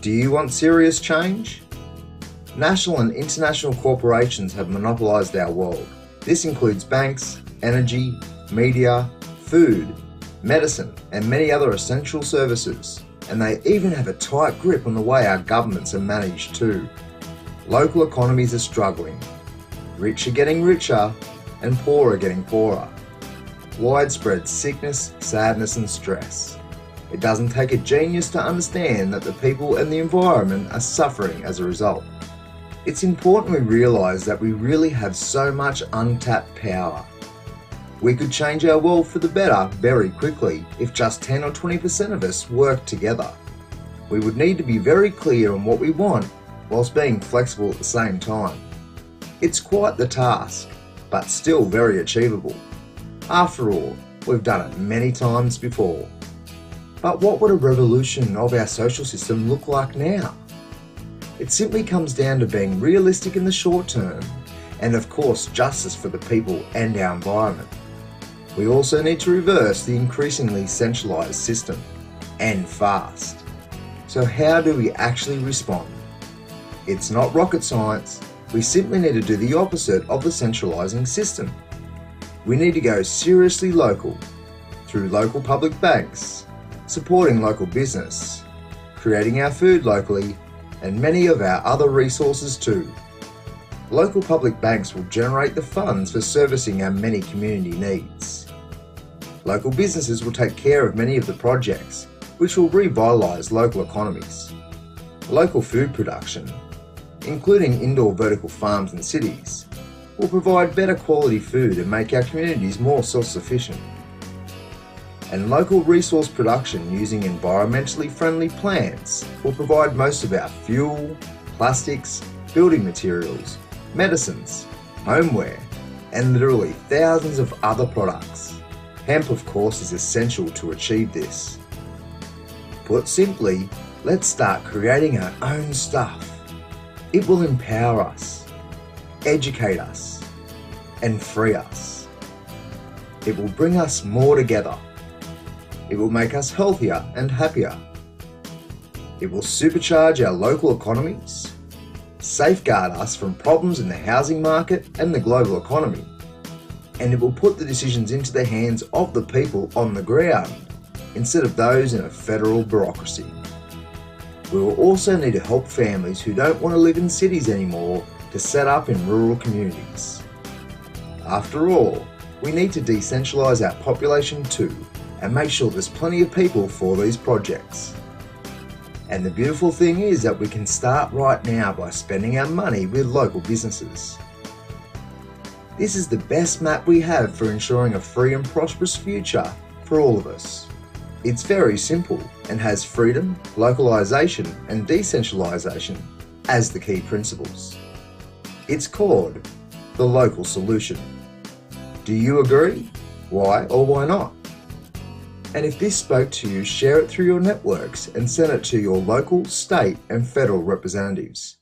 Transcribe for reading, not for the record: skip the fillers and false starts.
Do you want serious change? National and international corporations have monopolised our world. This includes banks, energy, media, food, medicine, and many other essential services. And they even have a tight grip on the way our governments are managed too. Local economies are struggling. Rich are getting richer, and poor are getting poorer. Widespread sickness, sadness, and stress. It doesn't take a genius to understand that the people and the environment are suffering as a result. It's important we realise that we really have so much untapped power. We could change our world for the better very quickly if just 10 or 20% of us worked together. We would need to be very clear on what we want whilst being flexible at the same time. It's quite the task, but still very achievable. After all, we've done it many times before. But what would a revolution of our social system look like now? It simply comes down to being realistic in the short term and of course justice for the people and our environment. We also need to reverse the increasingly centralised system, and fast. So how do we actually respond? It's not rocket science. We simply need to do the opposite of the centralising system. We need to go seriously local, through local public banks, supporting local business, creating our food locally, and many of our other resources too. Local public banks will generate the funds for servicing our many community needs. Local businesses will take care of many of the projects, which will revitalise local economies. Local food production, including indoor vertical farms and cities, will provide better quality food and make our communities more self-sufficient. And local resource production using environmentally friendly plants will provide most of our fuel, plastics, building materials, medicines, homeware, and literally thousands of other products. Hemp, of course, is essential to achieve this. Put simply, let's start creating our own stuff. It will empower us, educate us, and free us. It will bring us more together. It will make us healthier and happier. It will supercharge our local economies, safeguard us from problems in the housing market and the global economy, and it will put the decisions into the hands of the people on the ground instead of those in a federal bureaucracy. We will also need to help families who don't want to live in cities anymore to set up in rural communities. After all, we need to decentralise our population too and make sure there's plenty of people for these projects. And the beautiful thing is that we can start right now by spending our money with local businesses. This is the best map we have for ensuring a free and prosperous future for all of us. It's very simple and has freedom, localisation and decentralisation as the key principles. It's called the local solution. Do you agree? Why or why not? And if this spoke to you, share it through your networks and send it to your local, state and federal representatives.